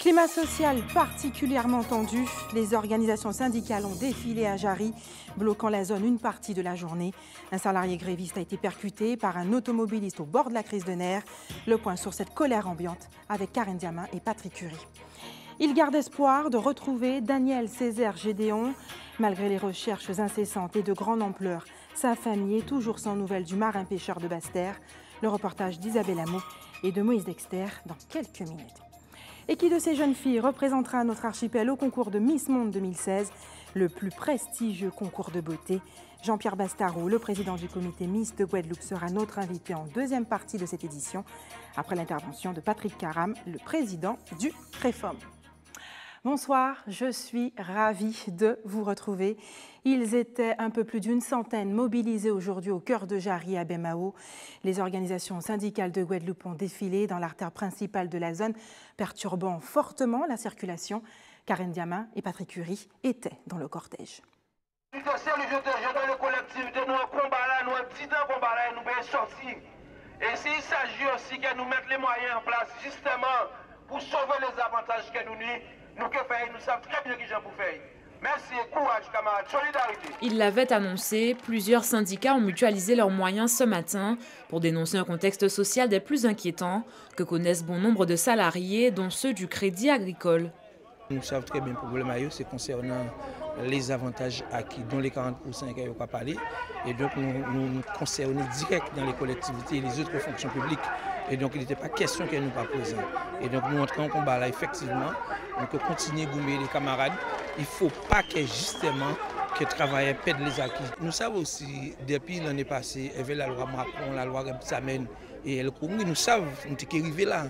Climat social particulièrement tendu, les organisations syndicales ont défilé à Jarry, bloquant la zone une partie de la journée. Un salarié gréviste a été percuté par un automobiliste au bord de la crise de nerfs. Le point sur cette colère ambiante avec Karen Diamin et Patrick Curie. Il garde espoir de retrouver Daniel Césaire Gédéon. Malgré les recherches incessantes et de grande ampleur, sa famille est toujours sans nouvelles du marin pêcheur de Basse-Terre. Le reportage d'Isabelle Hameau et de Moïse Dexter dans quelques minutes. Et qui de ces jeunes filles représentera notre archipel au concours de Miss Monde 2016, le plus prestigieux concours de beauté? Jean-Pierre Bastaro, le président du comité Miss de Guadeloupe, sera notre invité en deuxième partie de cette édition, après l'intervention de Patrick Caram, le président du Tréfom. Bonsoir, je suis ravie de vous retrouver. Ils étaient un peu plus d'une centaine mobilisés aujourd'hui au cœur de Jarry à Bemao. Les organisations syndicales de Guadeloupe ont défilé dans l'artère principale de la zone, perturbant fortement la circulation. Karen Diamin et Patrick Curie étaient dans le cortège. Dans le collectivité, nous combat là, nous petit combat là, nous pouvons sortir. Et s'il s'agit aussi que nous mettre les moyens en place justement pour sauver les avantages que nous nous savons très bien qui j'en pour faire. Merci et courage, camarades. Solidarité. Il l'avait annoncé, plusieurs syndicats ont mutualisé leurs moyens ce matin pour dénoncer un contexte social des plus inquiétants que connaissent bon nombre de salariés, dont ceux du Crédit Agricole. Nous savons très bien le problème, c'est concernant les avantages acquis, dont les 40% qu'il n'y a pas parlé. Et donc, nous concernons direct dans les collectivités et les autres fonctions publiques. Et donc, il n'était pas question qu'elle nous pas présent. Et donc, nous entrons en combat là, effectivement. Donc, continuer à gommer les camarades. Il ne faut pas que justement que les travailleurs perdent les acquis. Nous savons aussi, depuis l'année passée, il y avait la loi Macron, la loi Rebsamen et El Khomri. Nous savons, nous sommes arrivés là.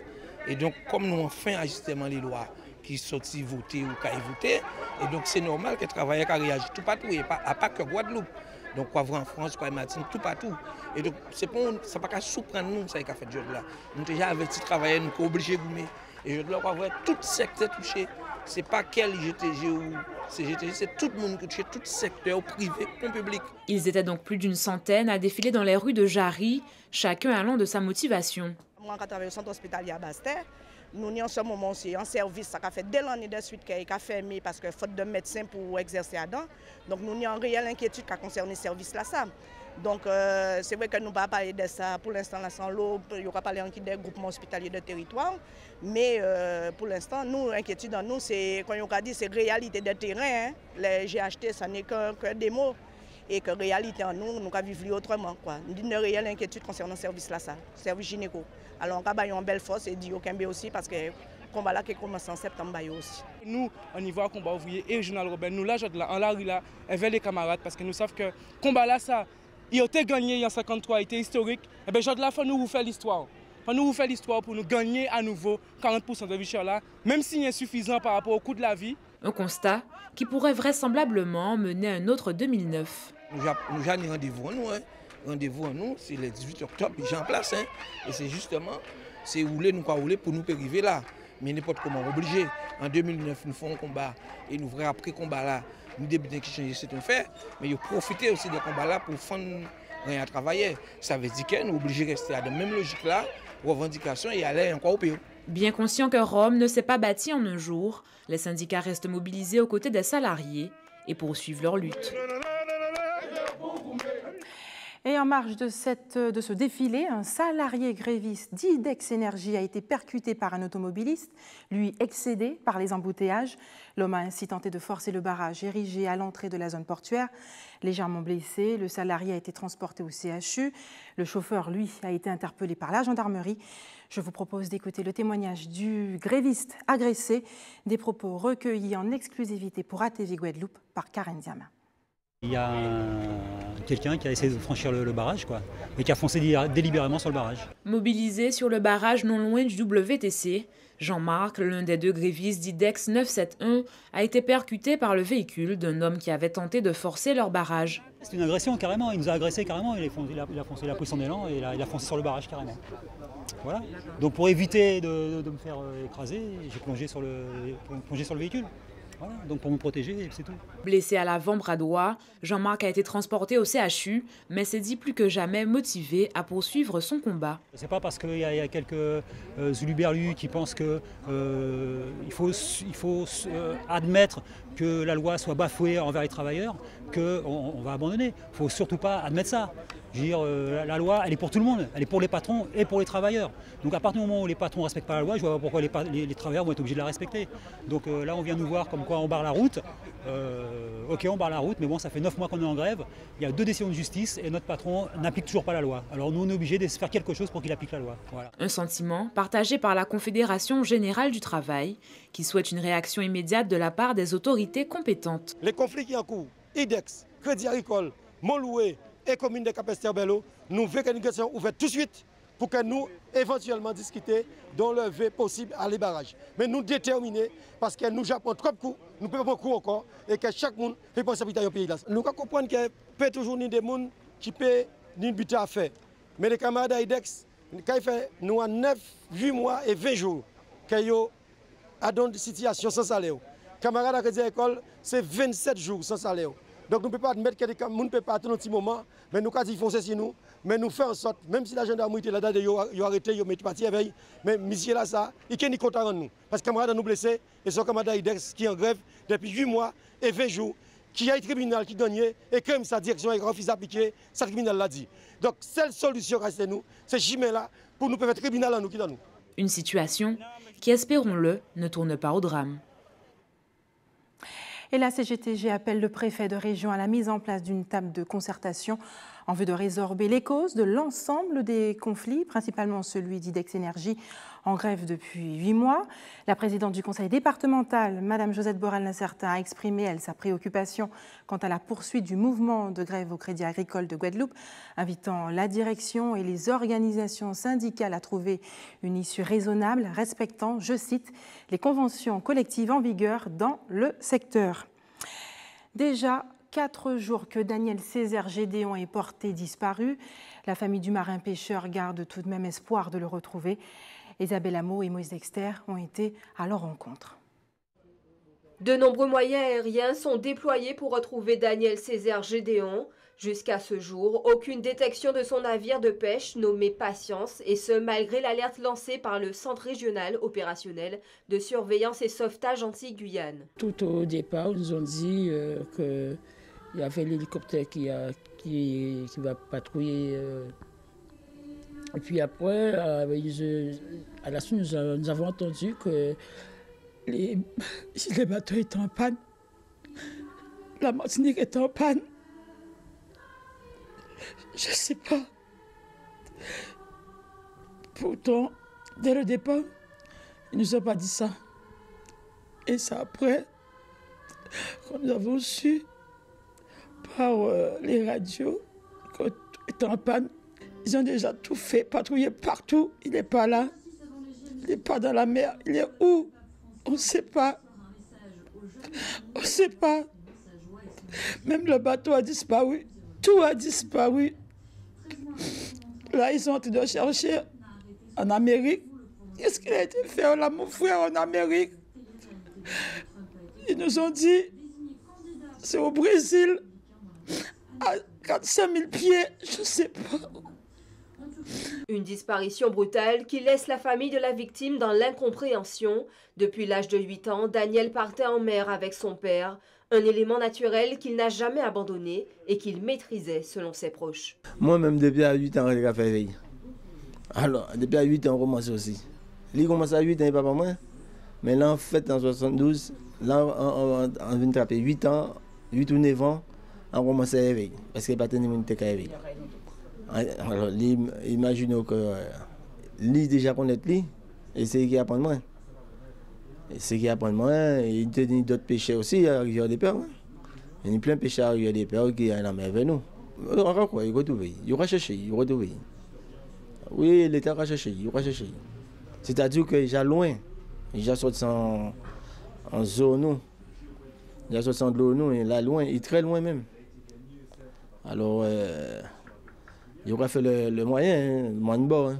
Et donc, comme nous avons fait ajustement les lois qui sont votés ou qui sont votés, et donc c'est normal que les travailleurs réagissent tout partout, et pas que Guadeloupe. Donc, quoi voir en France, quoi en Martinique, tout partout. Et donc, c'est pas qu'à surprendre nous, ça qu'a fait ce job-là. Nous déjà avertis de travailler, nous sommes obligés de gommer. Et je dois voir tout secteur touché. Ce n'est pas quel GTG ou CGTG, c'est tout le monde qui touche, tout secteur privé comme public. Ils étaient donc plus d'une centaine à défiler dans les rues de Jarry, chacun allant de sa motivation. Moi, quand je travaille au centre hospitalier à Basse-Terre, nous sommes en ce moment aussi en service, ça a fait dès l'année de suite qu'il a fermé parce que faute de médecins pour exercer là-dedans. Donc nous avons une réelle inquiétude qui concerne les services là. Donc c'est vrai que nous ne pouvons pas parler de ça pour l'instant là sans l'eau, il y aura parlé des groupements hospitaliers de territoire. Mais pour l'instant, nous, l'inquiétude en nous, c'est quand on a dit c'est réalité de terrain. Hein. Les GHT, ça n'est que des mots. Et que réalité en nous, nous avons vivre autrement. Nous avons une réelle inquiétude concernant le service là, service gynéco. Alors on a une belle force et dit au Kembe aussi parce que le combat là qui commence en septembre aussi. Nous, au niveau du combat ouvrier et régional Robert, nous là, en la rue là, avec les camarades parce que nous savons que le combat là, ça, il a été gagné en 1953, il était historique. Et bien, il faut nous refaire l'histoire. Il faut nous refaire l'histoire pour nous gagner à nouveau 40% de vie chère là, même s'il est insuffisant par rapport au coût de la vie. Un constat qui pourrait vraisemblablement mener à un autre 2009. Nous avons rendez-vous en nous. Rendez-vous en nous, c'est le 18 octobre, j'ai en place. Hein. Et c'est justement, c'est rouler, nous pas rouler pour nous arriver là. Mais n'importe comment, obligé. En 2009, nous faisons un combat et nous verrons après combat là, nous débutons qui changer ce qu'on fait. Mais nous profiter aussi de combat là pour faire rien à travailler. Ça veut dire que nous sommes obligés de rester à la même logique là, revendication et aller encore au pire. Bien conscient que Rome ne s'est pas bâti en un jour, les syndicats restent mobilisés aux côtés des salariés et poursuivent leur lutte. Et en marge de ce défilé, un salarié gréviste d'Idex Énergie a été percuté par un automobiliste, lui excédé par les embouteillages. L'homme a ainsi tenté de forcer le barrage érigé à l'entrée de la zone portuaire. Légèrement blessé, le salarié a été transporté au CHU. Le chauffeur, lui, a été interpellé par la gendarmerie. Je vous propose d'écouter le témoignage du gréviste agressé, des propos recueillis en exclusivité pour ATV Guadeloupe par Karen Diamin. Il y a quelqu'un qui a essayé de franchir le barrage et qui a foncé délibérément sur le barrage. Mobilisé sur le barrage non loin du WTC, Jean-Marc, l'un des deux grévistes d'Idex 971, a été percuté par le véhicule d'un homme qui avait tenté de forcer leur barrage. C'est une agression carrément, il nous a agressé carrément, il a pris son élan et il a foncé sur le barrage carrément. Voilà. Donc pour éviter de me faire écraser, j'ai plongé sur le véhicule. Voilà, donc pour me protéger, c'est tout. Blessé à l'avant-bras droit, Jean-Marc a été transporté au CHU, mais s'est dit plus que jamais motivé à poursuivre son combat. C'est pas parce qu'il y a quelques huluberlus qui pensent qu'il faut admettre que la loi soit bafouée envers les travailleurs qu'on va abandonner. Il ne faut surtout pas admettre ça. Je veux dire, la loi, elle est pour tout le monde. Elle est pour les patrons et pour les travailleurs. Donc à partir du moment où les patrons ne respectent pas la loi, je ne vois pas pourquoi les travailleurs vont être obligés de la respecter. Donc là, on vient nous voir comme quoi on barre la route. Ok, on barre la route, mais bon, ça fait 9 mois qu'on est en grève. Il y a 2 décisions de justice et notre patron n'applique toujours pas la loi. Alors nous, on est obligés de faire quelque chose pour qu'il applique la loi. Voilà. Un sentiment partagé par la Confédération générale du travail, qui souhaite une réaction immédiate de la part des autorités compétentes. Les conflits qui sont en cours, IDEX, Crédit Agricole, Montloué et Commune de Capesterre-Bello, nous voulons qu'une négociation ouverte tout de suite pour que nous éventuellement discuter d'enlever possible à les barrages. Mais nous déterminés parce que nous japons trop de coups, nous ne pouvons pas coups encore et que chaque monde fait responsabilité au pays là. Nous comprenons qu'il peut toujours ni des gens qui paient ni de but à faire. Mais les camarades d'IDEX, quand ils font nous en 9, 8 mois et 20 jours, qu'ils ont une situation sans salaire. Camarades à Crédit Agricole, c'est 27 jours sans salaire. Donc nous ne pouvons pas admettre que les gens ne peuvent pas attendre un petit moment, mais nous quand ils font ceci nous, mais nous faisons en sorte, même si la gendarmerie était là-dedans, ils ont arrêté, ils ont mis parti éveil, mais monsieur là ça, il n'est pas content de nous. Parce que camarades nous blessés, et son camarade IDEX qui est en grève depuis 8 mois et 20 jours, qui a un tribunal qui gagne, et comme sa direction est grand fils appliqué, ça tribunal l'a dit. Donc seule solution reste nous, c'est Chimay là, pour nous permettre tribunal à nous qui dans nous. Une situation qui, espérons-le, ne tourne pas au drame. Et la CGTG appelle le préfet de région à la mise en place d'une table de concertation en vue de résorber les causes de l'ensemble des conflits, principalement celui d'IDEX Énergie, en grève depuis 8 mois. La présidente du conseil départemental, Mme Josette Borel-Nassertin, a exprimé, elle, sa préoccupation quant à la poursuite du mouvement de grève au Crédit Agricole de Guadeloupe, invitant la direction et les organisations syndicales à trouver une issue raisonnable, respectant, je cite, les conventions collectives en vigueur dans le secteur. Déjà 4 jours que Daniel Césaire Gédéon est porté disparu. La famille du marin pêcheur garde tout de même espoir de le retrouver. Isabelle Hameau et Moïse Dexter ont été à leur rencontre. De nombreux moyens aériens sont déployés pour retrouver Daniel Césaire Gédéon. Jusqu'à ce jour, aucune détection de son navire de pêche nommé Patience, et ce malgré l'alerte lancée par le Centre régional opérationnel de surveillance et sauvetage anti-Guyane. Tout au départ, ils nous ont dit qu'il y avait l'hélicoptère qui va patrouiller. Et puis après, à la suite, nous avons entendu que les bateaux étaient en panne. La Martinique était en panne. Je ne sais pas. Pourtant, dès le départ, ils ne nous ont pas dit ça. Et c'est après, quand nous avons su par les radios qu'on était en panne, ils ont déjà tout fait, patrouiller partout. Il n'est pas là. Il n'est pas dans la mer. Il est où? On ne sait pas. On ne sait pas. Même le bateau a disparu. Tout a disparu. Là, ils sont en train de chercher en Amérique. Qu'est-ce qu'il a été fait, là, mon frère, en Amérique? Ils nous ont dit, c'est au Brésil, à 45 000 pieds, je ne sais pas. Une disparition brutale qui laisse la famille de la victime dans l'incompréhension. Depuis l'âge de 8 ans, Daniel partait en mer avec son père, un élément naturel qu'il n'a jamais abandonné et qu'il maîtrisait selon ses proches. Moi-même, depuis à 8 ans, je l'ai fait. Alors, depuis à 8 ans, on commence aussi. Il commence à 8 ans, papa moi. Mais là, en fait, en 72, là, on vient de taper 8 ans, 8 ou 9 ans, on commence à réveiller. Parce qu'il n'y a pas de monde qui réveille. Alors, imaginez que lui déjà connaît lui, et c'est qui apprend moi. Et c'est qui apprend moi, il y a d'autres pêcheurs aussi à la rivière des Pères. Il y a plein de pêcheurs à la rivière des Pères qui sont en mer avec nous. Encore quoi, il retrouve, il recherche, il retrouve. Oui, l'État va chercher, il va chercher. C'est-à-dire qu'il est loin, il est sorti en zone, il est sorti en l'eau, il est loin, il est très loin même. Alors, il aura fait le moyen, le moyen de bord.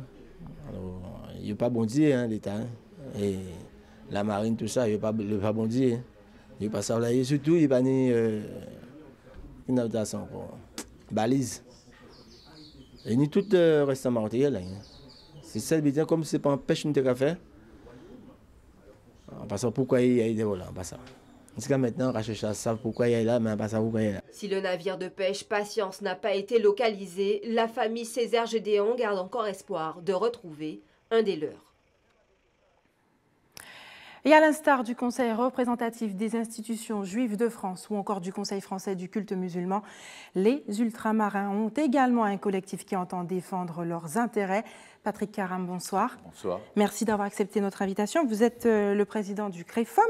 Alors, il n'est pas bon Dieu, l'État. Et la marine, tout ça, il n'est pas bon Dieu. Il passe là et surtout il va ni une adaptation balise. Et ni tout reste en matériel là. C'est ça bien comme c'est pas un pêche une café. Parce que pourquoi il y a des volants, pas ça. Jusqu'à maintenant, Rachecha savent pourquoi il est là, mais pas ça pourquoi il est là. Si le navire de pêche Patience n'a pas été localisé, la famille Césaire-Gédéon garde encore espoir de retrouver un des leurs. Et à l'instar du Conseil représentatif des institutions juives de France ou encore du Conseil français du culte musulman, les ultramarins ont également un collectif qui entend défendre leurs intérêts. Patrick Karam, bonsoir. Bonsoir. Merci d'avoir accepté notre invitation. Vous êtes le président du CREFOM.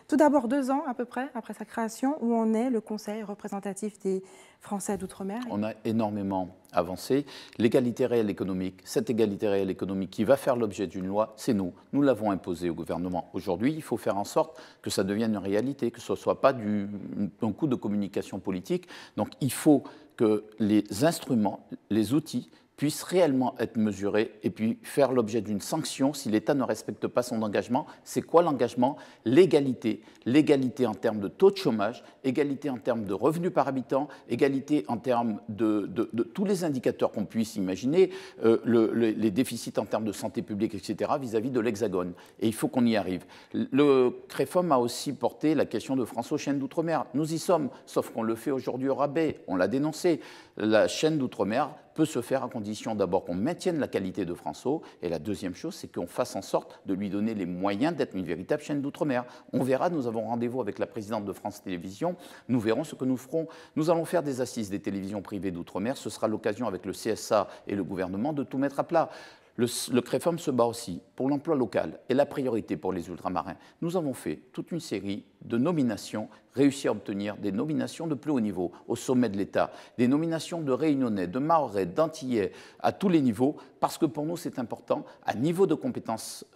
Tout d'abord, 2 ans à peu près après sa création, où en est le Conseil représentatif des Français d'outre-mer? On a énormément avancé. L'égalité réelle économique, cette égalité réelle économique qui va faire l'objet d'une loi, c'est nous. Nous l'avons imposée au gouvernement. Aujourd'hui, il faut faire en sorte que ça devienne une réalité, que ce ne soit pas un coup de communication politique. Donc il faut que les instruments, les outils, puissent réellement être mesurés et puis faire l'objet d'une sanction si l'État ne respecte pas son engagement. C'est quoi l'engagement? L'égalité. L'égalité en termes de taux de chômage, égalité en termes de revenus par habitant, égalité en termes de tous les indicateurs qu'on puisse imaginer, les déficits en termes de santé publique, etc., vis-à-vis de l'Hexagone. Et il faut qu'on y arrive. Le CREFOM a aussi porté la question de France aux chaînes d'outre-mer. Nous y sommes, sauf qu'on le fait aujourd'hui au rabais. On l'a dénoncé. La chaîne d'outre-mer peut se faire à condition d'abord qu'on maintienne la qualité de François, et la deuxième chose, c'est qu'on fasse en sorte de lui donner les moyens d'être une véritable chaîne d'outre-mer. On verra, nous avons rendez-vous avec la présidente de France Télévisions, nous verrons ce que nous ferons. Nous allons faire des assises des télévisions privées d'outre-mer, ce sera l'occasion avec le CSA et le gouvernement de tout mettre à plat. Le CREFOM se bat aussi pour l'emploi local et la priorité pour les ultramarins. Nous avons fait toute une série de nominations, réussi à obtenir des nominations de plus haut niveau au sommet de l'État, des nominations de Réunionnais, de Mahorais, d'Antillais, à tous les niveaux, parce que pour nous c'est important, à niveau de compétences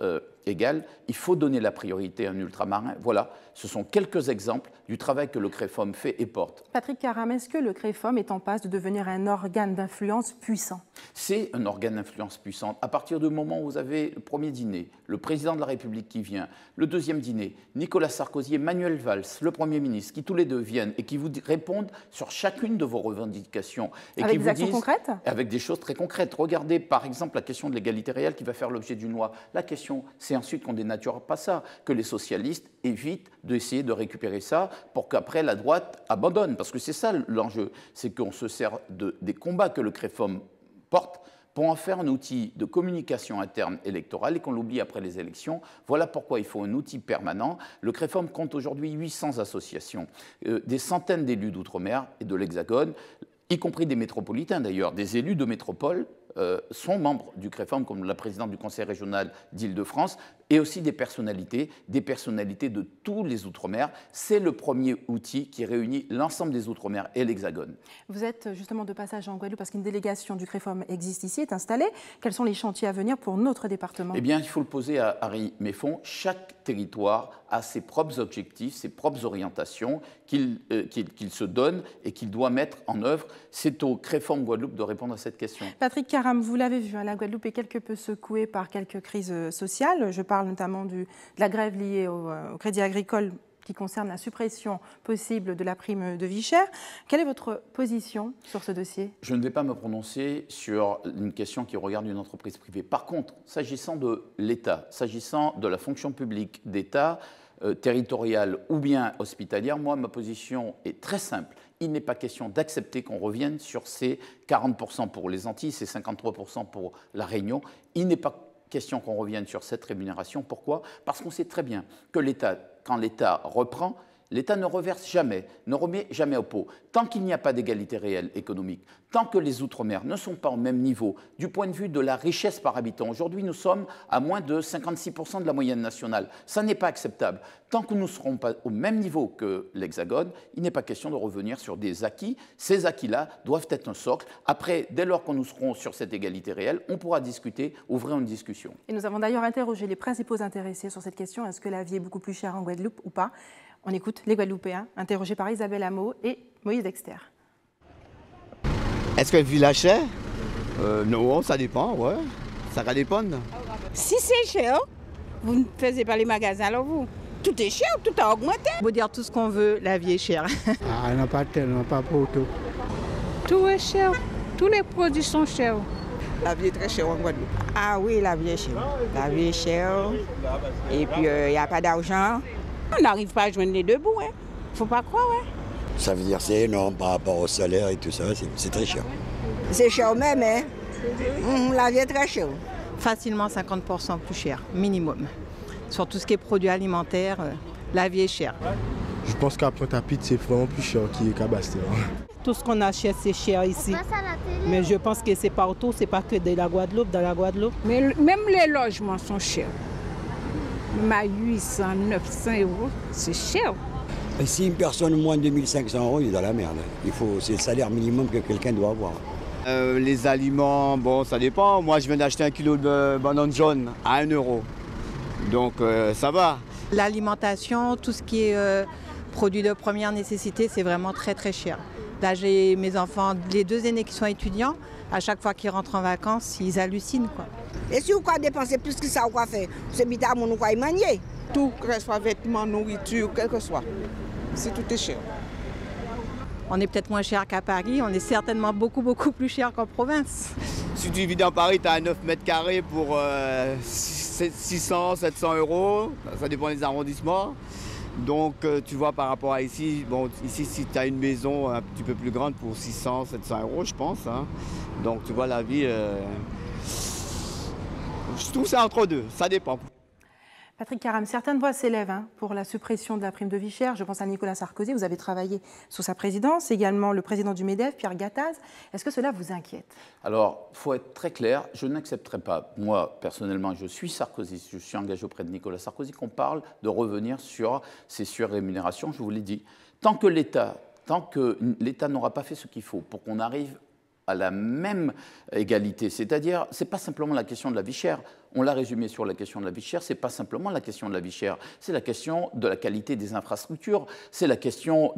égales, il faut donner la priorité à un ultramarin. Voilà, ce sont quelques exemples du travail que le CREFOM fait et porte. Patrick Karam, est-ce que le CREFOM est en passe de devenir un organe d'influence puissant? C'est un organe d'influence puissant. À partir du moment où vous avez le premier dîner, le président de la République qui vient, le deuxième dîner, Nicolas Sarkozy et Manuel Valls, le Premier ministre, qui tous les deux viennent et qui vous répondent sur chacune de vos revendications. Et avec qui des vous actions concrètes? Avec des choses très concrètes. Regardez par exemple la question de l'égalité réelle qui va faire l'objet d'une loi. La question, c'est ensuite qu'on dénature pas ça, que les socialistes évitent d'essayer de récupérer ça pour qu'après la droite abandonne. Parce que c'est ça l'enjeu, c'est qu'on se sert des combats que le CREFOM porte pour en faire un outil de communication interne électorale et qu'on l'oublie après les élections. Voilà pourquoi il faut un outil permanent. Le CREFOM compte aujourd'hui 800 associations, des centaines d'élus d'outre-mer et de l'Hexagone, y compris des métropolitains d'ailleurs, des élus de métropole sont membres du CREFOM, comme la présidente du Conseil régional d'Île-de-France, et aussi des personnalités de tous les Outre-mer. C'est le premier outil qui réunit l'ensemble des Outre-mer et l'Hexagone. Vous êtes justement de passage en Guadeloupe parce qu'une délégation du CREFOM existe ici, est installée. Quels sont les chantiers à venir pour notre département? Eh bien, il faut le poser à Harry Méfond. Chaque territoire a ses propres objectifs, ses propres orientations qu'il se donne et qu'il doit mettre en œuvre. C'est au CREFOM Guadeloupe de répondre à cette question. Patrick Karam, vous l'avez vu, la Guadeloupe est quelque peu secouée par quelques crises sociales. Je parle notamment de la grève liée au Crédit Agricole qui concerne la suppression possible de la prime de vie chère. Quelle est votre position sur ce dossier? Je ne vais pas me prononcer sur une question qui regarde une entreprise privée. Par contre, s'agissant de l'État, s'agissant de la fonction publique d'État, territoriale ou bien hospitalière, moi, ma position est très simple. Il n'est pas question d'accepter qu'on revienne sur ces 40% pour les Antilles, ces 53% pour la Réunion. Il n'est pas question qu'on revienne sur cette rémunération. Pourquoi? Parce qu'on sait très bien que l'État, quand l'État reprend, l'État ne reverse jamais, ne remet jamais au pot. Tant qu'il n'y a pas d'égalité réelle économique, tant que les Outre-mer ne sont pas au même niveau du point de vue de la richesse par habitant. Aujourd'hui, nous sommes à moins de 56% de la moyenne nationale. Ça n'est pas acceptable. Tant que nous ne serons pas au même niveau que l'Hexagone, il n'est pas question de revenir sur des acquis. Ces acquis-là doivent être un socle. Après, dès lors que nous serons sur cette égalité réelle, on pourra discuter, ouvrir une discussion. Et nous avons d'ailleurs interrogé les principaux intéressés sur cette question. Est-ce que la vie est beaucoup plus chère en Guadeloupe ou pas? On écoute les Guadeloupéens, interrogés par Isabelle Hameau et Moïse Dexter. Est-ce que le village cher? Non, ça dépend, ouais. Ça va dépendre. Si c'est cher, vous ne faisiez pas les magasins, alors vous. Tout est cher, tout a augmenté. On peut dire tout ce qu'on veut, la vie est chère. Ah, non, pas tellement, pas pour tout. Tout est cher, tous les produits sont chers. La vie est très chère en Guadeloupe. Ah oui, la vie est chère. La vie est chère. Et puis, il n'y a pas d'argent. On n'arrive pas à joindre les deux bouts, hein. Faut pas croire, hein. Ça veut dire c'est énorme par rapport au salaire et tout ça, c'est très cher. C'est cher même, hein. La vie est très chère. Facilement 50% plus cher, minimum. Sur tout ce qui est produits alimentaires, la vie est chère. Je pense qu'à Pointe-à-Pitre, c'est vraiment plus cher qu'à Bastia. Tout ce qu'on achète, c'est cher ici. Mais je pense que c'est partout, c'est pas que de la Guadeloupe, dans la Guadeloupe. Mais même les logements sont chers. Même à 800, 900 €, c'est cher. Et si une personne moins de 2500 €, il est dans la merde. C'est le salaire minimum que quelqu'un doit avoir. Les aliments, bon, ça dépend. Moi, je viens d'acheter 1 kilo de bananes jaunes à 1 €. Donc, ça va. L'alimentation, tout ce qui est produits de première nécessité, c'est vraiment très très cher. Là, j'ai mes enfants, les 2 aînés qui sont étudiants, à chaque fois qu'ils rentrent en vacances, ils hallucinent, quoi. Et si vous quoi dépenser plus que ça, vous quoi faire? C'est bita mon ou quoi y manier? Tout, que ce soit vêtements, nourriture, quel que soit. C'est tout est cher. On est peut-être moins cher qu'à Paris, on est certainement beaucoup plus cher qu'en province. Si tu vis dans Paris, tu as un 9 mètres carrés pour 600, 700 €. Ça dépend des arrondissements. Donc, tu vois, par rapport à ici, bon, ici, si tu as une maison un petit peu plus grande pour 600, 700 €, je pense. Hein. Donc, tu vois, la vie, je trouve ça entre deux, ça dépend. Patrick Caram, certaines voix s'élèvent pour la suppression de la prime de vie chère. Je pense à Nicolas Sarkozy, vous avez travaillé sous sa présidence, également le président du MEDEF, Pierre Gattaz. Est-ce que cela vous inquiète? Alors, il faut être très clair, je n'accepterai pas, moi personnellement, je suis Sarkozy, je suis engagé auprès de Nicolas Sarkozy, qu'on parle de revenir sur ces surrémunérations, je vous l'ai dit. Tant que l'État n'aura pas fait ce qu'il faut pour qu'on arrive à la même égalité, c'est-à-dire, ce n'est pas simplement la question de la vie chère, on l'a résumé sur la question de la vie chère, ce n'est pas simplement la question de la vie chère, c'est la question de la qualité des infrastructures, c'est la question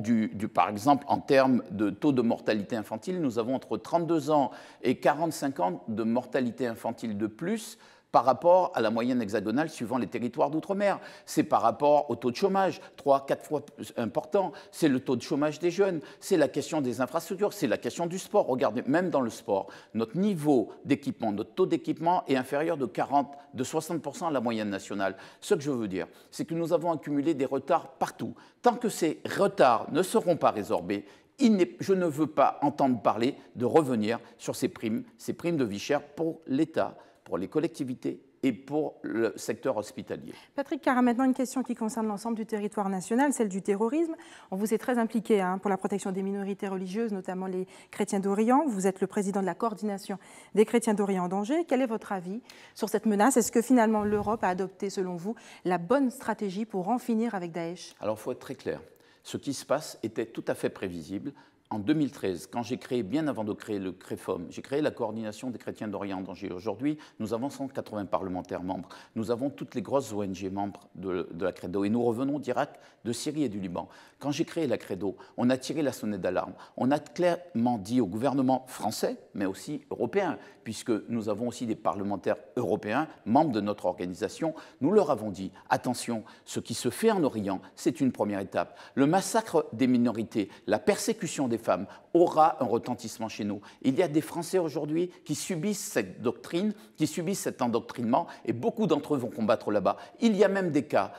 par exemple, en termes de taux de mortalité infantile, nous avons entre 32 ans et 45 ans de mortalité infantile de plus par rapport à la moyenne hexagonale suivant les territoires d'outre-mer. C'est par rapport au taux de chômage, 3-4 fois plus important. C'est le taux de chômage des jeunes, c'est la question des infrastructures, c'est la question du sport. Regardez, même dans le sport, notre niveau d'équipement, notre taux d'équipement est inférieur de 60% à la moyenne nationale. Ce que je veux dire, c'est que nous avons accumulé des retards partout. Tant que ces retards ne seront pas résorbés, je ne veux pas entendre parler de revenir sur ces primes de vie chère pour l'État, pour les collectivités et pour le secteur hospitalier. Patrick Caram, maintenant une question qui concerne l'ensemble du territoire national, celle du terrorisme. On vous est très impliqué pour la protection des minorités religieuses, notamment les chrétiens d'Orient. Vous êtes le président de la coordination des chrétiens d'Orient en danger. Quel est votre avis sur cette menace? Est-ce que finalement l'Europe a adopté, selon vous, la bonne stratégie pour en finir avec Daesh? Alors il faut être très clair. Ce qui se passe était tout à fait prévisible. En 2013, quand j'ai créé, bien avant de créer le CREFOM, j'ai créé la coordination des chrétiens d'Orient en danger. Aujourd'hui, nous avons 180 parlementaires membres. Nous avons toutes les grosses ONG membres de la CREDO. Et nous revenons d'Irak, de Syrie et du Liban. Quand j'ai créé la CREDO, on a tiré la sonnette d'alarme. On a clairement dit au gouvernement français, mais aussi européen, puisque nous avons aussi des parlementaires européens, membres de notre organisation, nous leur avons dit, attention, ce qui se fait en Orient, c'est une première étape. Le massacre des minorités, la persécution des femmes aura un retentissement chez nous. Il y a des Français aujourd'hui qui subissent cette doctrine, qui subissent cet endoctrinement, et beaucoup d'entre eux vont combattre là-bas. Il y a même des cas,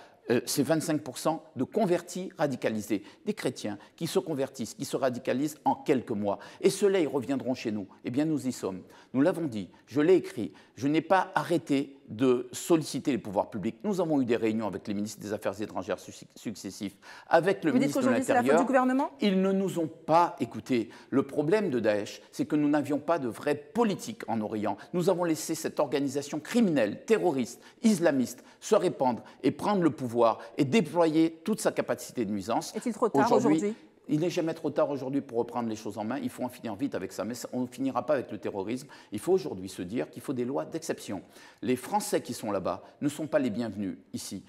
c'est 25% de convertis radicalisés, des chrétiens qui se convertissent, qui se radicalisent en quelques mois. Et ceux-là, ils reviendront chez nous. Eh bien, nous y sommes. Nous l'avons dit, je l'ai écrit, je n'ai pas arrêté de solliciter les pouvoirs publics. Nous avons eu des réunions avec les ministres des Affaires étrangères successifs, avec le ministre de l'Intérieur. Vous dites qu'aujourd'hui, c'est la faute du gouvernement ? Ils ne nous ont pas écoutés. Le problème de Daesh, c'est que nous n'avions pas de vraie politique en Orient. Nous avons laissé cette organisation criminelle, terroriste, islamiste, se répandre et prendre le pouvoir et déployer toute sa capacité de nuisance. Est-il trop tard aujourd'hui ? Il n'est jamais trop tard aujourd'hui pour reprendre les choses en main. Il faut en finir vite avec ça. Mais on ne finira pas avec le terrorisme. Il faut aujourd'hui se dire qu'il faut des lois d'exception. Les Français qui sont là-bas ne sont pas les bienvenus ici.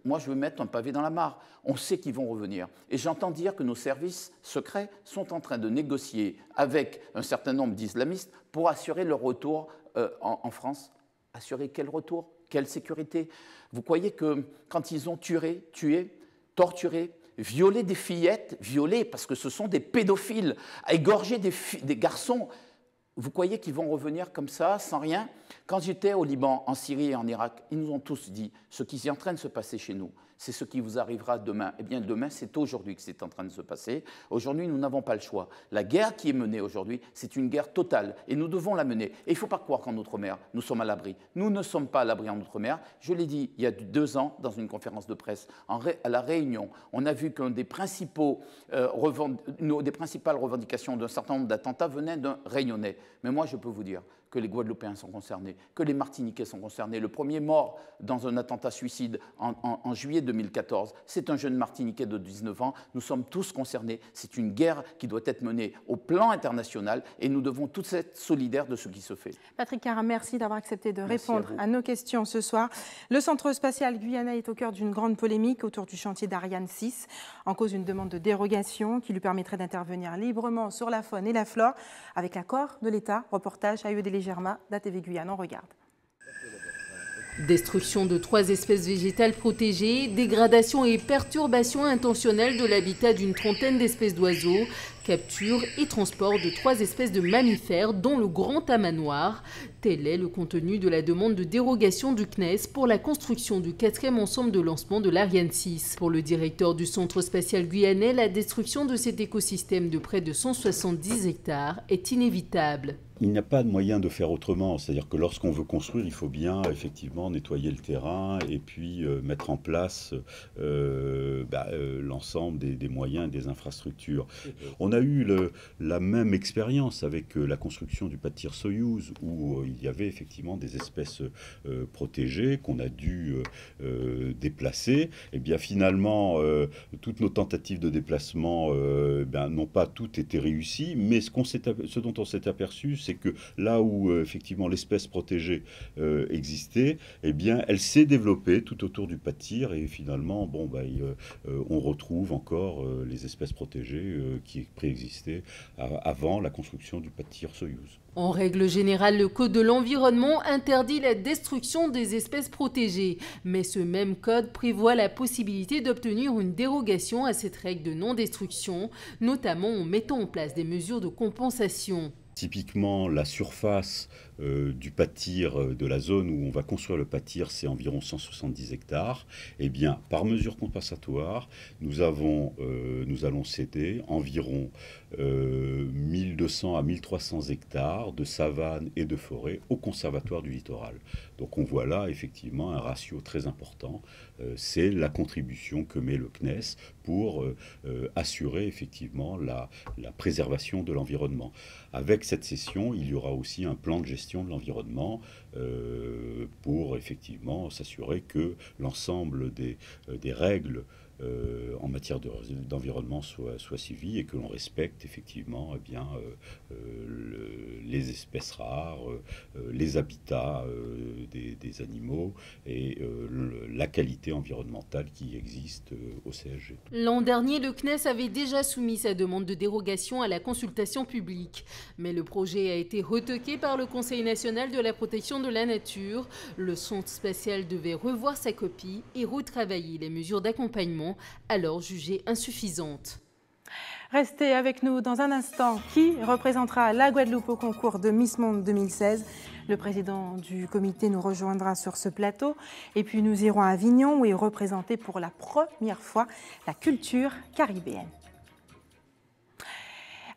Moi, je veux mettre un pavé dans la mare. On sait qu'ils vont revenir. Et j'entends dire que nos services secrets sont en train de négocier avec un certain nombre d'islamistes pour assurer leur retour en France. Assurer quel retour ? Quelle sécurité? Vous croyez que quand ils ont tué, torturé, violé des fillettes, violé parce que ce sont des pédophiles, égorgé des garçons, vous croyez qu'ils vont revenir comme ça, sans rien? Quand j'étais au Liban, en Syrie et en Irak, ils nous ont tous dit, ce qui est en train de se passer chez nous, c'est ce qui vous arrivera demain. Eh bien, demain, c'est aujourd'hui que c'est en train de se passer. Aujourd'hui, nous n'avons pas le choix. La guerre qui est menée aujourd'hui, c'est une guerre totale, et nous devons la mener. Et il ne faut pas croire qu'en Outre-mer, nous sommes à l'abri. Nous ne sommes pas à l'abri en Outre-mer. Je l'ai dit il y a 2 ans, dans une conférence de presse, à La Réunion, on a vu qu'une des principales revendications d'un certain nombre d'attentats venait d'un Réunionnais. Mais moi, je peux vous dire que les Guadeloupéens sont concernés, que les Martiniquais sont concernés. Le premier mort dans un attentat suicide en juillet 2014, c'est un jeune Martiniquais de 19 ans. Nous sommes tous concernés. C'est une guerre qui doit être menée au plan international et nous devons tous être solidaires de ce qui se fait. Patrick Carin, merci d'avoir accepté de répondre à nos questions ce soir. Le Centre spatial guyanais est au cœur d'une grande polémique autour du chantier d'Ariane 6. En cause, une demande de dérogation qui lui permettrait d'intervenir librement sur la faune et la flore avec l'accord de l'État. Reportage à Ayodelie Germain d'ATV Guyane. On regarde. Destruction de 3 espèces végétales protégées, dégradation et perturbation intentionnelle de l'habitat d'une trentaine d'espèces d'oiseaux, capture et transport de 3 espèces de mammifères, dont le grand tamas noir. Tel est le contenu de la demande de dérogation du CNES pour la construction du 4e ensemble de lancement de l'Ariane 6. Pour le directeur du Centre spatial guyanais, la destruction de cet écosystème de près de 170 hectares est inévitable. Il n'y a pas de moyen de faire autrement, c'est-à-dire que lorsqu'on veut construire, il faut bien effectivement nettoyer le terrain et puis mettre en place l'ensemble des moyens et des infrastructures. On a eu la même expérience avec la construction du Patir Soyouz où il y avait effectivement des espèces protégées qu'on a dû déplacer. Et bien finalement, toutes nos tentatives de déplacement n'ont pas toutes été réussies, mais ce dont on s'est aperçu, c'est que là où effectivement l'espèce protégée existait, eh bien elle s'est développée tout autour du Patir et finalement on retrouve encore les espèces protégées qui préexistaient avant la construction du Patir Soyouz. En règle générale, le Code de l'environnement interdit la destruction des espèces protégées. Mais ce même code prévoit la possibilité d'obtenir une dérogation à cette règle de non-destruction, notamment en mettant en place des mesures de compensation. Typiquement, la surface du Patir, de la zone où on va construire le Patir, c'est environ 170 hectares. Eh bien, par mesure compensatoire, nous allons céder environ 1200 à 1300 hectares de savane et de forêt au Conservatoire du littoral. Donc on voit là effectivement un ratio très important. C'est la contribution que met le CNES pour assurer effectivement la préservation de l'environnement. Avec cette cession, il y aura aussi un plan de gestion de l'environnement pour effectivement s'assurer que l'ensemble des règles en matière d'environnement soit suivi et que l'on respecte effectivement les espèces rares, les habitats des animaux et la qualité environnementale qui existe au CSG. L'an dernier, le CNES avait déjà soumis sa demande de dérogation à la consultation publique. Mais le projet a été retoqué par le Conseil national de la protection de la nature. Le Centre spatial devait revoir sa copie et retravailler les mesures d'accompagnement alors jugées insuffisantes. Restez avec nous dans un instant. Qui représentera la Guadeloupe au concours de Miss Monde 2016 ? Le président du comité nous rejoindra sur ce plateau. Et puis nous irons à Avignon où est représentée pour la première fois la culture caribéenne.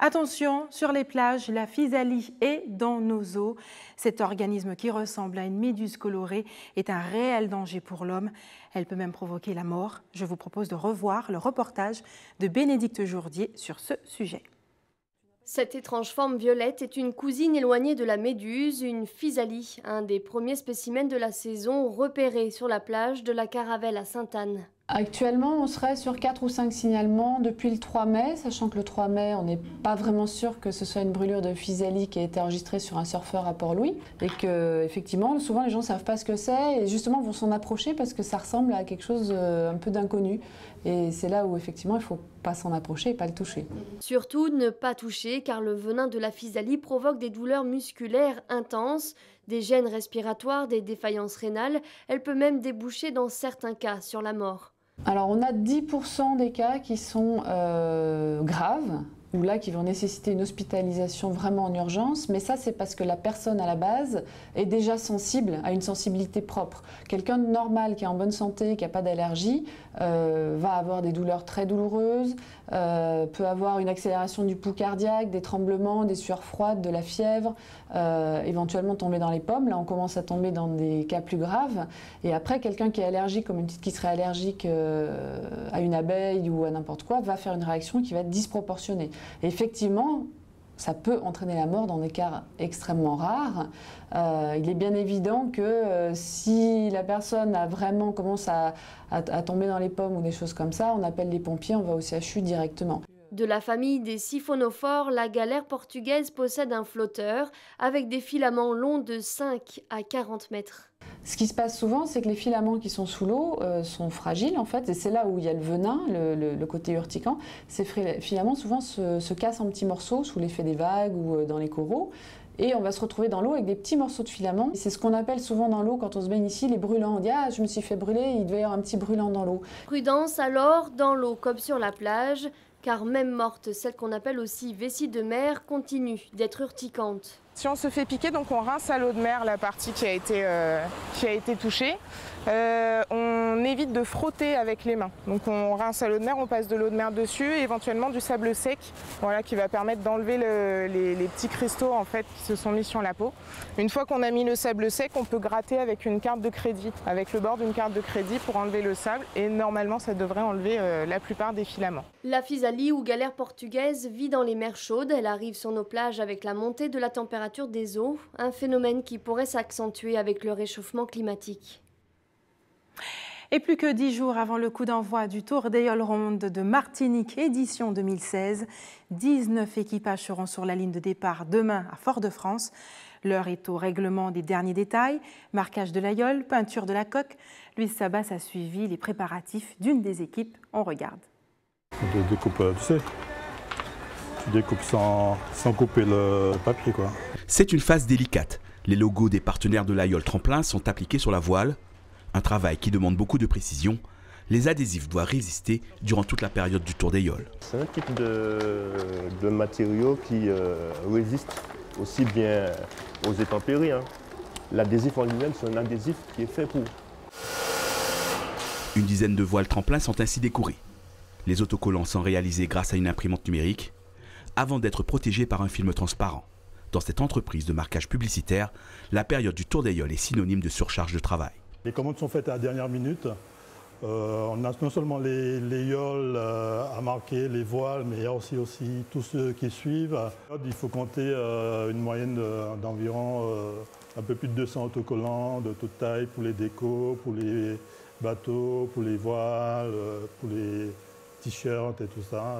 Attention, sur les plages, la physalie est dans nos eaux. Cet organisme qui ressemble à une méduse colorée est un réel danger pour l'homme. Elle peut même provoquer la mort. Je vous propose de revoir le reportage de Bénédicte Jourdier sur ce sujet. Cette étrange forme violette est une cousine éloignée de la méduse, une physalie, un des premiers spécimens de la saison repérés sur la plage de la Caravelle à Sainte-Anne. Actuellement, on serait sur 4 ou 5 signalements depuis le 3 mai, sachant que le 3 mai, on n'est pas vraiment sûr que ce soit une brûlure de physalie qui a été enregistrée sur un surfeur à Port-Louis et que, effectivement, souvent les gens ne savent pas ce que c'est et justement vont s'en approcher parce que ça ressemble à quelque chose un peu d'inconnu. Et c'est là où, effectivement, il ne faut pas s'en approcher et pas le toucher. Surtout ne pas toucher car le venin de la physalie provoque des douleurs musculaires intenses, des gènes respiratoires, des défaillances rénales. Elle peut même déboucher dans certains cas sur la mort. Alors on a 10% des cas qui sont graves, ou là qui vont nécessiter une hospitalisation vraiment en urgence, mais ça c'est parce que la personne à la base est déjà sensible, a une sensibilité propre. Quelqu'un de normal qui est en bonne santé, qui n'a pas d'allergie, va avoir des douleurs très douloureuses, peut avoir une accélération du pouls cardiaque, des tremblements, des sueurs froides, de la fièvre, éventuellement tomber dans les pommes. Là on commence à tomber dans des cas plus graves. Et après quelqu'un qui est allergique, comme une petite qui serait allergique à une abeille ou à n'importe quoi, va faire une réaction qui va être disproportionnée. Et effectivement, ça peut entraîner la mort dans des cas extrêmement rares. Il est bien évident que si la personne a vraiment commence à tomber dans les pommes ou des choses comme ça, on appelle les pompiers, on va au CHU directement. De la famille des siphonophores, la galère portugaise possède un flotteur avec des filaments longs de 5 à 40 mètres. Ce qui se passe souvent, c'est que les filaments qui sont sous l'eau sont fragiles en fait, et c'est là où il y a le venin, le côté urticant. Ces filaments souvent se cassent en petits morceaux sous l'effet des vagues ou dans les coraux. Et on va se retrouver dans l'eau avec des petits morceaux de filaments. C'est ce qu'on appelle souvent dans l'eau, quand on se baigne ici, les brûlants. On dit « Ah, je me suis fait brûler, il devait y avoir un petit brûlant dans l'eau ». Prudence alors, dans l'eau comme sur la plage, car même morte, celle qu'on appelle aussi vessie de mer continue d'être urticante. Si on se fait piquer, donc on rince à l'eau de mer la partie qui a été touchée. On évite de frotter avec les mains. Donc on rince à l'eau de mer, on passe de l'eau de mer dessus, et éventuellement du sable sec, voilà, qui va permettre d'enlever les petits cristaux en fait, qui se sont mis sur la peau. Une fois qu'on a mis le sable sec, on peut gratter avec une carte de crédit, avec le bord d'une carte de crédit pour enlever le sable, et normalement ça devrait enlever la plupart des filaments. La physalie ou galère portugaise vit dans les mers chaudes. Elle arrive sur nos plages avec la montée de la température des eaux, un phénomène qui pourrait s'accentuer avec le réchauffement climatique. Et plus que 10 jours avant le coup d'envoi du Tour des Yoles Ronde de Martinique édition 2016, 19 équipages seront sur la ligne de départ demain à Fort-de-France. L'heure est au règlement des derniers détails, marquage de la yole, peinture de la coque. Louis Sabas a suivi les préparatifs d'une des équipes. On regarde. De découpe, tu sais, tu découpes sans couper le papier, quoi. C'est une phase délicate. Les logos des partenaires de la yole tremplin sont appliqués sur la voile. Un travail qui demande beaucoup de précision. Les adhésifs doivent résister durant toute la période du Tour des Yoles. C'est un type de matériau qui résiste aussi bien aux intempéries. L'adhésif en lui-même, c'est un adhésif qui est fait pour. Une dizaine de voiles tremplins sont ainsi décorées. Les autocollants sont réalisés grâce à une imprimante numérique avant d'être protégés par un film transparent. Dans cette entreprise de marquage publicitaire, la période du Tour des Yoles est synonyme de surcharge de travail. Les commandes sont faites à la dernière minute. On a non seulement les yoles à marquer, les voiles, mais il y a aussi tous ceux qui suivent. Il faut compter une moyenne d'environ un peu plus de 200 autocollants de toute taille pour les décos, pour les bateaux, pour les voiles, pour les t-shirts et tout ça.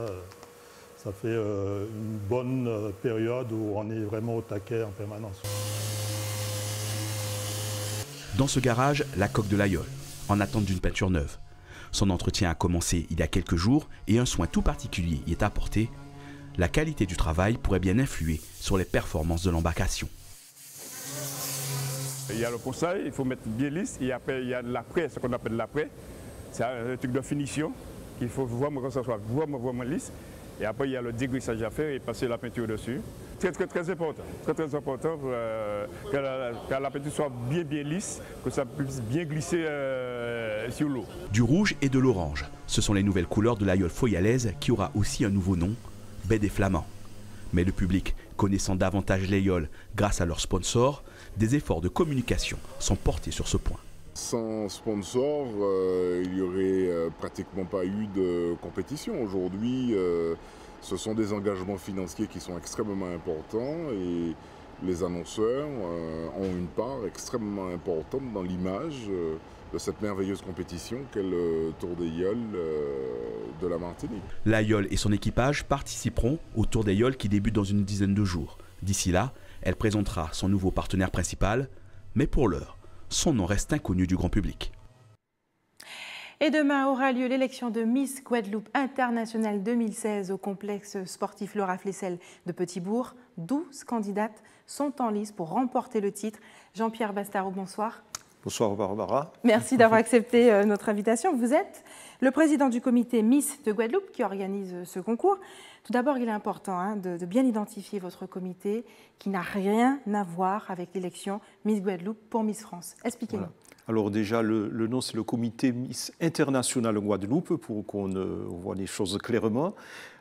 Ça fait une bonne période où on est vraiment au taquet en permanence. Dans ce garage, la coque de la yole, en attente d'une peinture neuve. Son entretien a commencé il y a quelques jours et un soin tout particulier y est apporté. La qualité du travail pourrait bien influer sur les performances de l'embarcation. Il y a le conseil, il faut mettre bien lisse, et après il y a l'après, ce qu'on appelle l'après. C'est un truc de finition, qu'il faut vraiment que ça soit vraiment lisse. Et après il y a le dégraissage à faire et passer la peinture dessus. Très important. Très important que la peinture soit bien lisse, que ça puisse bien glisser sur l'eau. Du rouge et de l'orange, ce sont les nouvelles couleurs de la yole foyalaise qui aura aussi un nouveau nom, Baie des Flamands. Mais le public, connaissant davantage les yoles grâce à leurs sponsors, des efforts de communication sont portés sur ce point. Sans sponsor, il n'y aurait pratiquement pas eu de compétition. Aujourd'hui, ce sont des engagements financiers qui sont extrêmement importants et les annonceurs ont une part extrêmement importante dans l'image de cette merveilleuse compétition qu'est le Tour des Yoles de la Martinique. La yole et son équipage participeront au Tour des Yoles qui débute dans une dizaine de jours. D'ici là, elle présentera son nouveau partenaire principal, mais pour l'heure, son nom reste inconnu du grand public. Et demain aura lieu l'élection de Miss Guadeloupe Internationale 2016 au complexe sportif Laura Flessel de Petit-Bourg. 12 candidates sont en lice pour remporter le titre. Jean-Pierre Bastaro, bonsoir. Bonsoir Barbara. Merci d'avoir accepté notre invitation. Vous êtes le président du comité Miss de Guadeloupe qui organise ce concours. Tout d'abord, il est important de bien identifier votre comité qui n'a rien à voir avec l'élection Miss Guadeloupe pour Miss France. Expliquez-nous. Voilà. Alors déjà, le nom, c'est le comité Miss International Guadeloupe, pour qu'on voit les choses clairement.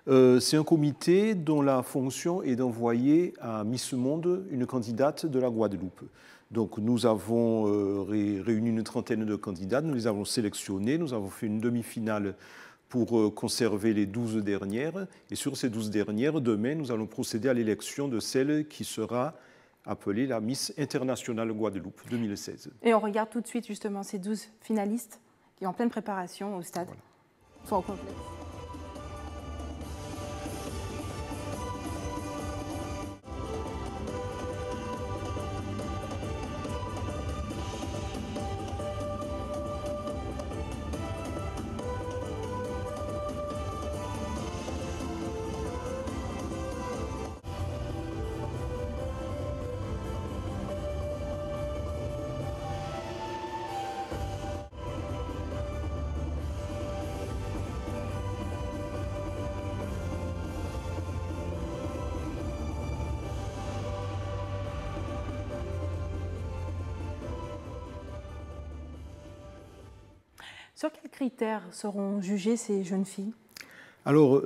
C'est un comité dont la fonction est d'envoyer à Miss Monde une candidate de la Guadeloupe. Donc nous avons réuni une trentaine de candidates, nous les avons sélectionnées, nous avons fait une demi-finale pour conserver les 12 dernières. Et sur ces 12 dernières, demain, nous allons procéder à l'élection de celle qui sera appelée la Miss Internationale Guadeloupe 2016. Et on regarde tout de suite justement ces 12 finalistes qui sont en pleine préparation au stade. Voilà. Enfin, au complexe. Sur quels critères seront jugées ces jeunes filles? Alors,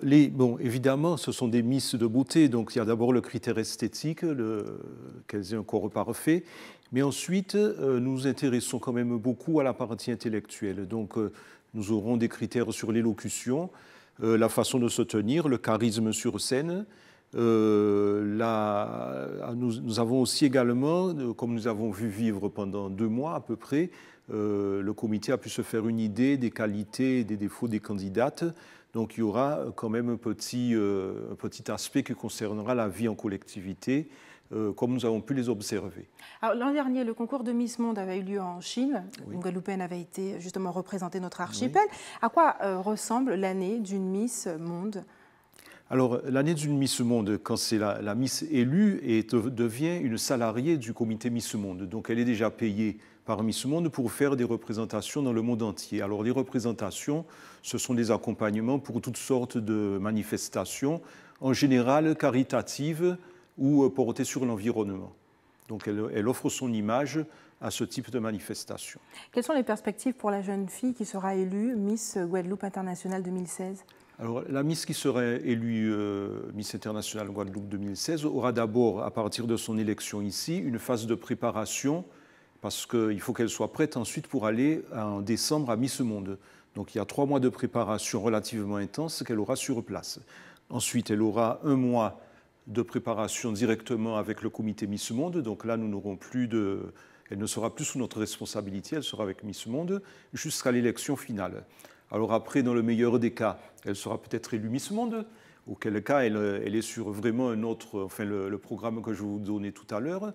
évidemment, ce sont des Miss de beauté, donc il y a d'abord le critère esthétique, qu'elles aient un corps parfait, mais ensuite, nous nous intéressons quand même beaucoup à la partie intellectuelle. Donc, nous aurons des critères sur l'élocution, la façon de se tenir, le charisme sur scène. Nous avons aussi également, comme nous avons vu vivre pendant 2 mois à peu près, le comité a pu se faire une idée des qualités et des défauts des candidates. Donc il y aura quand même un petit aspect qui concernera la vie en collectivité, comme nous avons pu les observer. Alors l'an dernier, le concours de Miss Monde avait eu lieu en Chine. Oui. Une Guadeloupéenne avait été justement représenter notre archipel. Oui. À quoi ressemble l'année d'une Miss Monde ? Alors, l'année d'une Miss Monde, quand c'est la Miss élue, devient une salariée du comité Miss Monde. Donc, elle est déjà payée par Miss Monde pour faire des représentations dans le monde entier. Alors, les représentations, ce sont des accompagnements pour toutes sortes de manifestations, en général caritatives ou portées sur l'environnement. Donc, elle offre son image à ce type de manifestation. Quelles sont les perspectives pour la jeune fille qui sera élue Miss Guadeloupe Internationale 2016 ? Alors, la Miss qui serait élue Miss Internationale Guadeloupe 2016 aura d'abord, à partir de son élection ici, une phase de préparation, parce qu'il faut qu'elle soit prête ensuite pour aller en décembre à Miss Monde. Donc il y a 3 mois de préparation relativement intense qu'elle aura sur place. Ensuite, elle aura 1 mois de préparation directement avec le comité Miss Monde. Donc là, nous n'aurons plus elle ne sera plus sous notre responsabilité, elle sera avec Miss Monde jusqu'à l'élection finale. Alors après, dans le meilleur des cas, elle sera peut-être élue Miss Monde, auquel cas elle est sur vraiment un autre, enfin le programme que je vais vous donner tout à l'heure.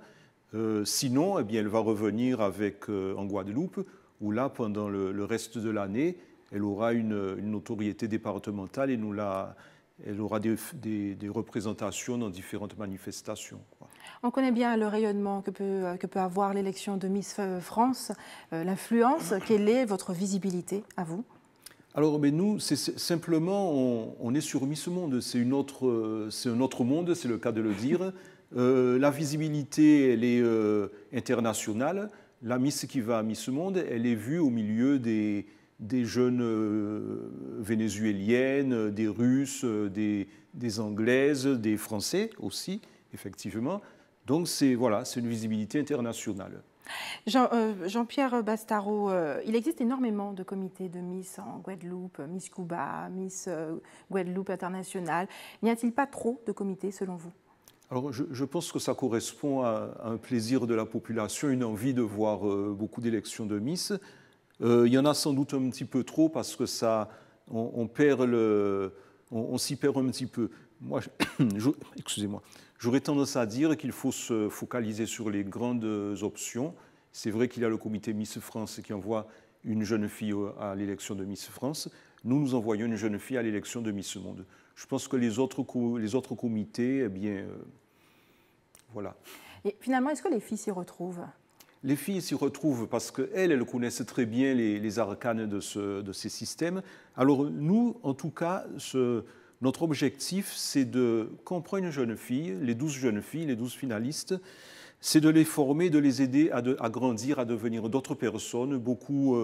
Sinon, eh bien, elle va revenir en Guadeloupe, où là, pendant le reste de l'année, elle aura une notoriété départementale et elle aura des représentations dans différentes manifestations. On connaît bien le rayonnement que peut avoir l'élection de Miss France, l'influence. Quelle est votre visibilité à vous ? Alors, mais nous, c'est simplement, on est sur Miss Monde, c'est un autre monde, c'est le cas de le dire. La visibilité, elle est internationale. La Miss qui va à Miss Monde, elle est vue au milieu des jeunes vénézuéliennes, des Russes, des Anglaises, des Français aussi, effectivement. Donc, c'est une visibilité internationale. Jean-Pierre Bastaro, il existe énormément de comités de Miss en Guadeloupe, Miss Cuba, Miss Guadeloupe Internationale. N'y a-t-il pas trop de comités selon vous ? Alors, je pense que ça correspond à un plaisir de la population, une envie de voir beaucoup d'élections de Miss. Il y en a sans doute un petit peu trop parce que on s'y perd un petit peu. Moi, excusez-moi. J'aurais tendance à dire qu'il faut se focaliser sur les grandes options. C'est vrai qu'il y a le comité Miss France qui envoie une jeune fille à l'élection de Miss France, nous envoyons une jeune fille à l'élection de Miss Monde. Je pense que les autres comités, eh bien, voilà. Et finalement, est-ce que les filles s'y retrouvent? Les filles s'y retrouvent parce qu'elles connaissent très bien les arcanes de ces systèmes. Alors nous, en tout cas, notre objectif, c'est de, quand on prend une jeune fille, les 12 jeunes filles, les 12 finalistes, c'est de les former, de les aider à grandir, à devenir d'autres personnes, beaucoup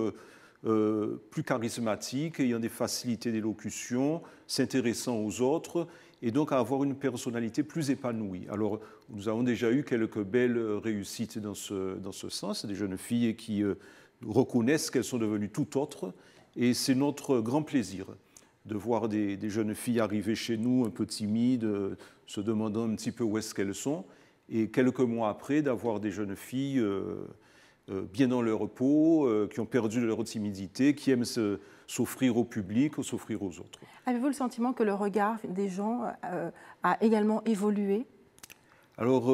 plus charismatiques, ayant des facilités d'élocution, s'intéressant aux autres, et donc à avoir une personnalité plus épanouie. Alors, nous avons déjà eu quelques belles réussites dans ce sens, des jeunes filles qui reconnaissent qu'elles sont devenues tout autres, et c'est notre grand plaisir de voir des jeunes filles arriver chez nous un peu timides, se demandant un petit peu où est-ce qu'elles sont, et quelques mois après, d'avoir des jeunes filles bien dans leur peau, qui ont perdu leur timidité, qui aiment s'offrir au public ou s'offrir aux autres. Avez-vous le sentiment que le regard des gens a également évolué? Alors,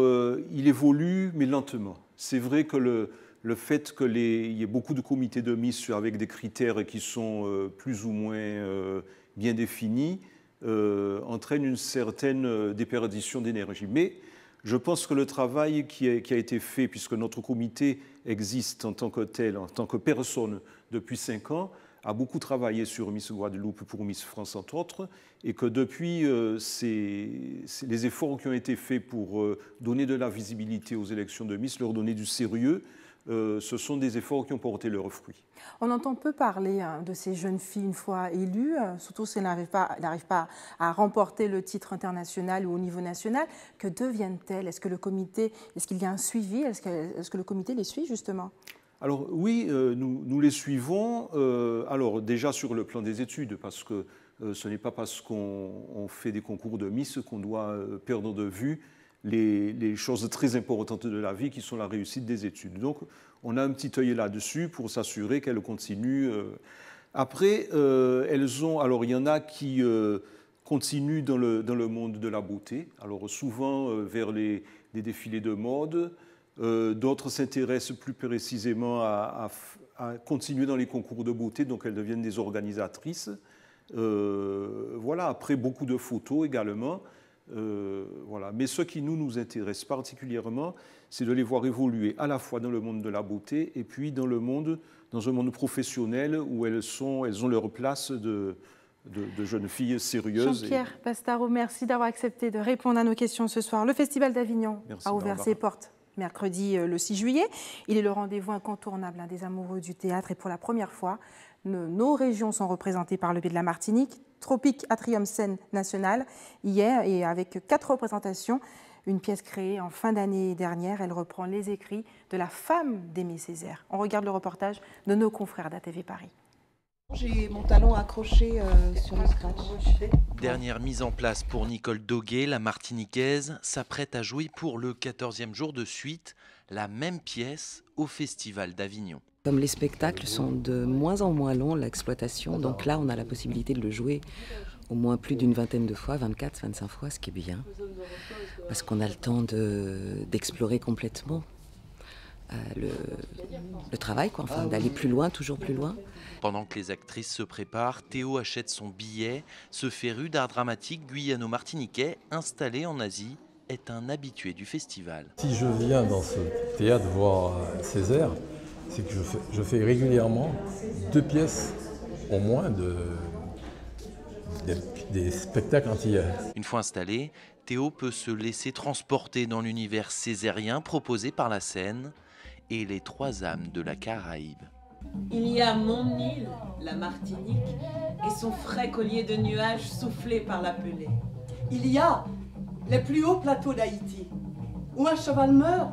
il évolue, mais lentement. C'est vrai que le fait qu'il y ait beaucoup de comités de Miss avec des critères qui sont plus ou moins bien définis entraîne une certaine déperdition d'énergie. Mais je pense que le travail qui a été fait, puisque notre comité existe en tant que tel, en tant que personne depuis 5 ans, a beaucoup travaillé sur Miss Guadeloupe pour Miss France, entre autres, et que depuis les efforts qui ont été faits pour donner de la visibilité aux élections de Miss, leur donner du sérieux, ce sont des efforts qui ont porté leurs fruits. On entend peu parler de ces jeunes filles une fois élues, surtout si elles n'arrivent pas à remporter le titre international ou au niveau national. Que deviennent-elles? Est-ce qu'il y a un suivi? Est-ce que le comité les suit justement? Alors oui, nous les suivons. Alors déjà sur le plan des études, parce que ce n'est pas parce qu'on fait des concours de Miss qu'on doit perdre de vue les choses très importantes de la vie qui sont la réussite des études. Donc on a un petit œil là-dessus pour s'assurer qu'elles continuent. Après, alors il y en a qui continuent dans le monde de la beauté, alors souvent vers les défilés de mode. D'autres s'intéressent plus précisément à continuer dans les concours de beauté, donc elles deviennent des organisatrices. Voilà, après beaucoup de photos également. Voilà. Mais ce qui nous intéresse particulièrement, c'est de les voir évoluer à la fois dans le monde de la beauté et puis dans un monde professionnel où elles ont leur place de jeunes filles sérieuses. Jean-Pierre Bastaro, merci d'avoir accepté de répondre à nos questions ce soir. Le Festival d'Avignon a ouvert ses portes mercredi le 6 juillet. Il est le rendez-vous incontournable des amoureux du théâtre et pour la première fois, nos régions sont représentées par le Biais de la Martinique, Tropique Atrium Scène Nationale, hier, et avec 4 représentations. Une pièce créée en fin d'année dernière, elle reprend les écrits de la femme d'Aimé Césaire. On regarde le reportage de nos confrères d'ATV Paris. J'ai mon talon accroché sur le scratch. Dernière mise en place pour Nicole Doguet, la Martiniquaise s'apprête à jouer pour le 14e jour de suite la même pièce au Festival d'Avignon. Comme les spectacles sont de moins en moins longs, l'exploitation, donc là on a la possibilité de le jouer au moins plus d'une vingtaine de fois, 24, 25 fois, ce qui est bien, parce qu'on a le temps d'explorer complètement le travail, quoi, enfin, d'aller plus loin, toujours plus loin. Pendant que les actrices se préparent, Théo achète son billet. Ce féru d'art dramatique guyano-martiniquais, installé en Asie, est un habitué du festival. Si je viens dans ce théâtre voir Césaire, c'est que je fais régulièrement 2 pièces au moins des spectacles antillais. Une fois installé, Théo peut se laisser transporter dans l'univers césarien proposé par la scène et les 3 âmes de la Caraïbe. Il y a mon île, la Martinique, et son frais collier de nuages soufflé par la pelée. Il y a les plus hauts plateaux d'Haïti, où un cheval meurt,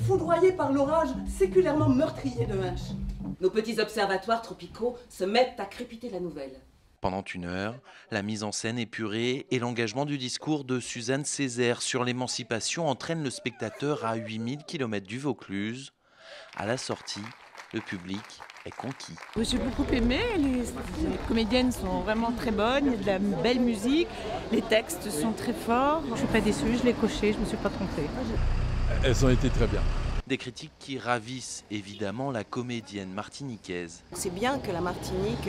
foudroyé par l'orage séculairement meurtrier de Hinche. Nos petits observatoires tropicaux se mettent à crépiter la nouvelle. Pendant 1 heure, la mise en scène épurée et l'engagement du discours de Suzanne Césaire sur l'émancipation entraînent le spectateur à 8000 km du Vaucluse. À la sortie, le public est conquis. J'ai beaucoup aimé, les comédiennes sont vraiment très bonnes, il y a de la belle musique, les textes sont très forts. Je ne suis pas déçue, je l'ai coché, je ne me suis pas trompée. Elles ont été très bien. Des critiques qui ravissent évidemment la comédienne martiniquaise. C'est bien que la Martinique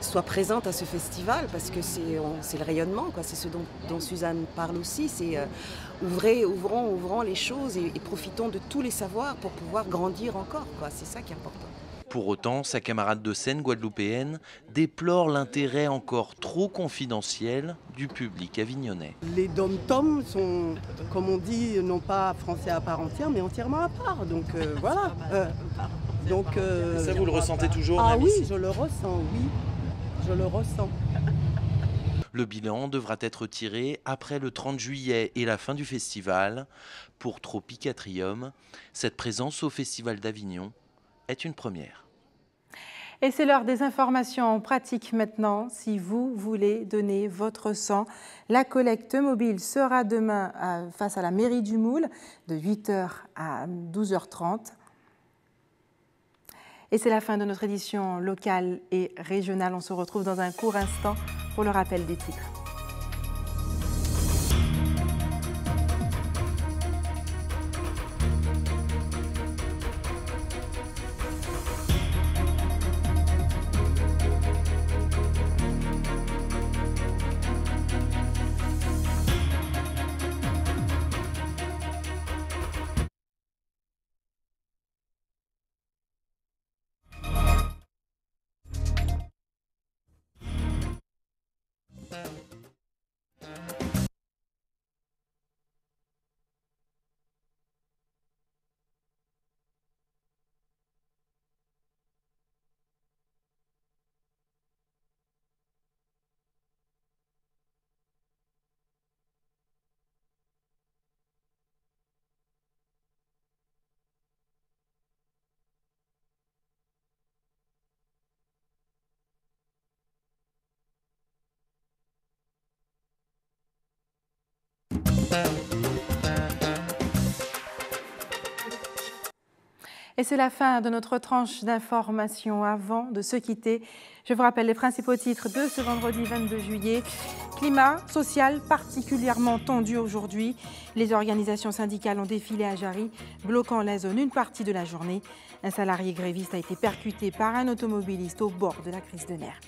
soit présente à ce festival parce que c'est le rayonnement, quoi. C'est ce dont Suzanne parle aussi, c'est ouvrons les choses et profitons de tous les savoirs pour pouvoir grandir encore, quoi. C'est ça qui est important. Pour autant, sa camarade de scène guadeloupéenne déplore l'intérêt encore trop confidentiel du public avignonnais. Les dom-toms sont, comme on dit, non pas français à part entière, mais entièrement à part. Donc voilà. Ça, vous le ressentez toujours? Ah oui, je le ressens, oui. Je le ressens. Le bilan devra être tiré après le 30 juillet et la fin du festival. Pour Tropicatrium, cette présence au Festival d'Avignon est une première. Et c'est l'heure des informations pratiques maintenant. Si vous voulez donner votre sang, la collecte mobile sera demain face à la mairie du Moule de 8h à 12h30. Et c'est la fin de notre édition locale et régionale. On se retrouve dans un court instant pour le rappel des titres. Et c'est la fin de notre tranche d'information. Avant de se quitter, je vous rappelle les principaux titres de ce vendredi 22 juillet. Climat social particulièrement tendu aujourd'hui. Les organisations syndicales ont défilé à Jarry, bloquant la zone une partie de la journée. Un salarié gréviste a été percuté par un automobiliste au bord de la crise de nerfs.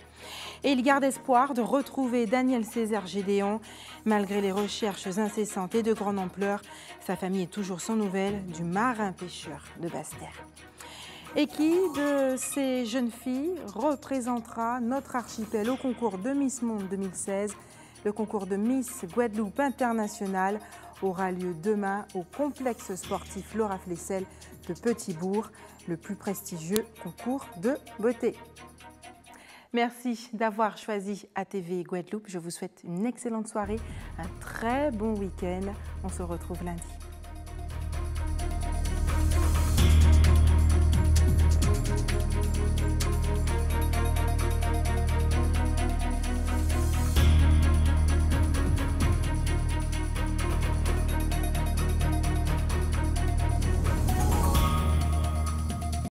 Et il garde espoir de retrouver Daniel Césaire Gédéon. Malgré les recherches incessantes et de grande ampleur, sa famille est toujours sans nouvelles du marin pêcheur de Basse-Terre. Et qui de ces jeunes filles représentera notre archipel au concours de Miss Monde 2016? Le concours de Miss Guadeloupe International aura lieu demain au complexe sportif Laura Flessel de Petit-Bourg, le plus prestigieux concours de beauté. Merci d'avoir choisi ATV Guadeloupe. Je vous souhaite une excellente soirée, un très bon week-end. On se retrouve lundi.